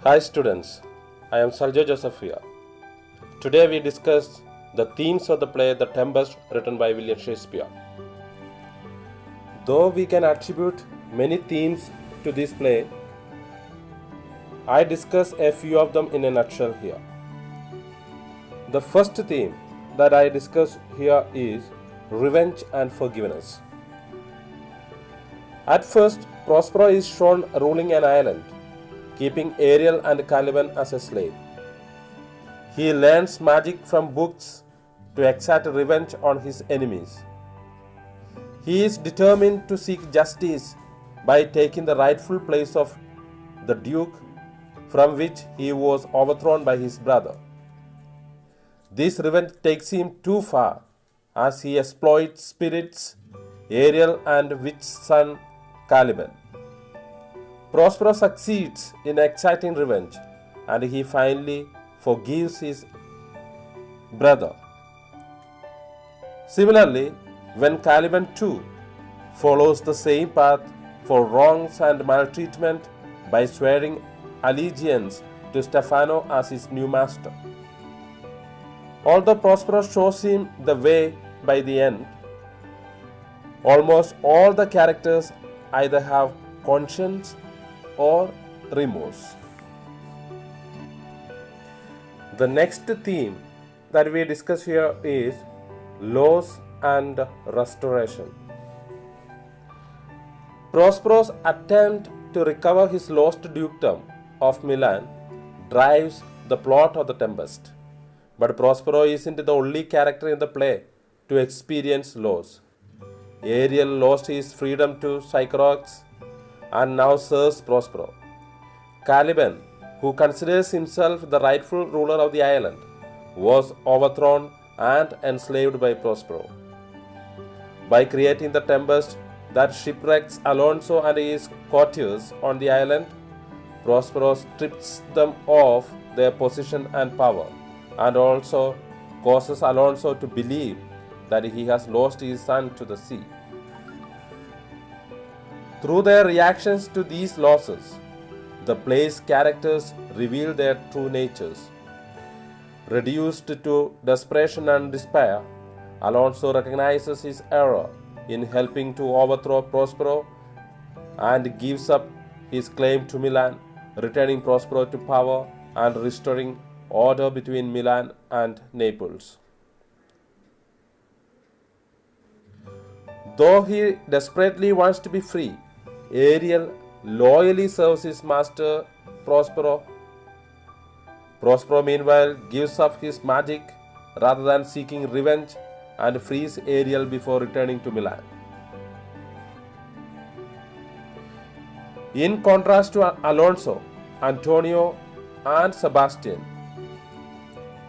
Hi students, I am Saljo Joseph here. Today we discuss the themes of the play The Tempest written by William Shakespeare. Though we can attribute many themes to this play, I discuss a few of them in a nutshell here. The first theme that I discuss here is revenge and forgiveness. At first, Prospero is shown ruling an island, keeping Ariel and Caliban as a slave. He learns magic from books to exact revenge on his enemies. He is determined to seek justice by taking the rightful place of the Duke, from which he was overthrown by his brother. This revenge takes him too far, as he exploits spirits, Ariel and witch son Caliban. Prospero succeeds in exacting revenge, and he finally forgives his brother. Similarly, when Caliban too follows the same path for wrongs and maltreatment by swearing allegiance to Stefano as his new master. Although Prospero shows him the way by the end, almost all the characters either have conscience or remorse. The next theme that we discuss here is loss and restoration. Prospero's attempt to recover his lost dukedom of Milan drives the plot of The Tempest. But Prospero isn't the only character in the play to experience loss. Ariel lost his freedom to Sycorax and now serves Prospero. Caliban, who considers himself the rightful ruler of the island, was overthrown and enslaved by Prospero. By creating the tempest that shipwrecks Alonso and his courtiers on the island, Prospero strips them of their position and power, and also causes Alonso to believe that he has lost his son to the sea. Through their reactions to these losses, the play's characters reveal their true natures. Reduced to desperation and despair, Alonso recognizes his error in helping to overthrow Prospero and gives up his claim to Milan, returning Prospero to power and restoring order between Milan and Naples. Though he desperately wants to be free, Ariel loyally serves his master Prospero. Prospero meanwhile gives up his magic rather than seeking revenge and frees Ariel before returning to Milan. In contrast to Alonso, Antonio and Sebastian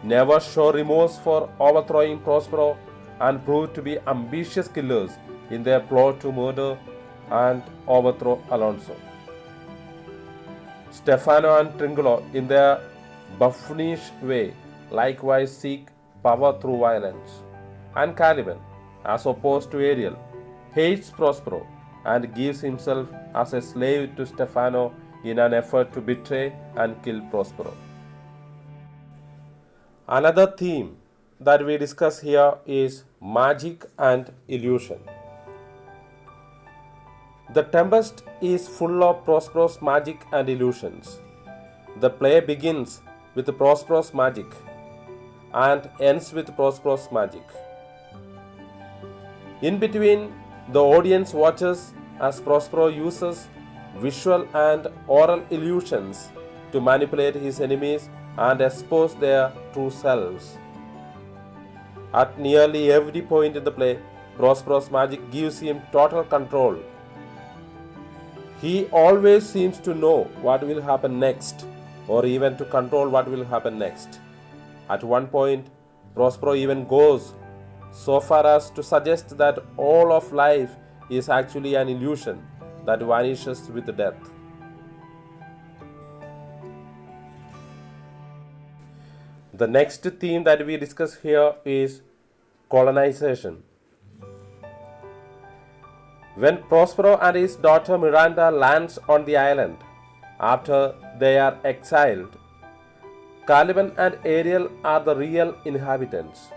never show remorse for overthrowing Prospero and prove to be ambitious killers in their plot to murder and overthrow Alonso. Stefano and Tringulo, in their buffoonish way, likewise seek power through violence. And Caliban, as opposed to Ariel, hates Prospero and gives himself as a slave to Stefano in an effort to betray and kill Prospero. Another theme that we discuss here is magic and illusion. The Tempest is full of Prospero's magic and illusions. The play begins with Prospero's magic and ends with Prospero's magic. In between, the audience watches as Prospero uses visual and oral illusions to manipulate his enemies and expose their true selves. At nearly every point in the play, Prospero's magic gives him total control. He always seems to know what will happen next, or even to control what will happen next. At one point, Prospero even goes so far as to suggest that all of life is actually an illusion that vanishes with death. The next theme that we discuss here is colonization. When Prospero and his daughter Miranda lands on the island after they are exiled. Caliban and Ariel are the real inhabitants.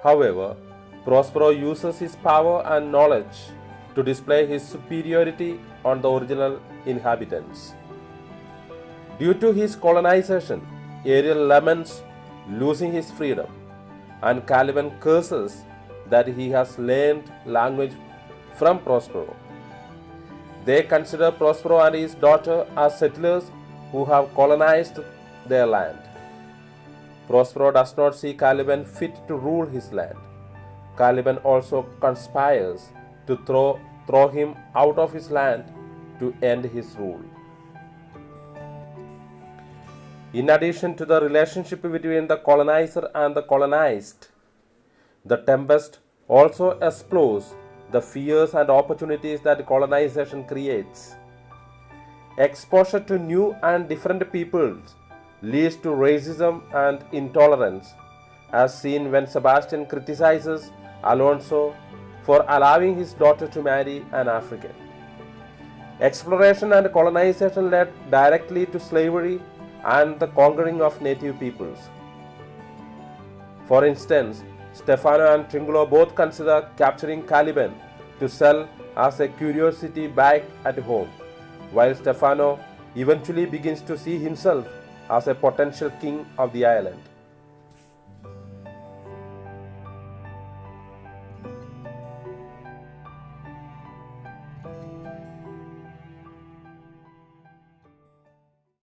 However, Prospero uses his power and knowledge to display his superiority on the original inhabitants. Due to his colonization, Ariel laments losing his freedom, and Caliban curses that he has learned language from Prospero. They consider Prospero and his daughter as settlers who have colonized their land. Prospero does not see Caliban fit to rule his land. Caliban also conspires to throw him out of his land to end his rule. In addition to the relationship between the colonizer and the colonized, the Tempest also explores the fears and opportunities that colonization creates. Exposure to new and different peoples leads to racism and intolerance, as seen when Sebastian criticizes Alonso for allowing his daughter to marry an African. Exploration and colonization led directly to slavery and the conquering of native peoples. For instance, Stefano and Tringulo both consider capturing Caliban to sell as a curiosity back at home, while Stefano eventually begins to see himself as a potential king of the island.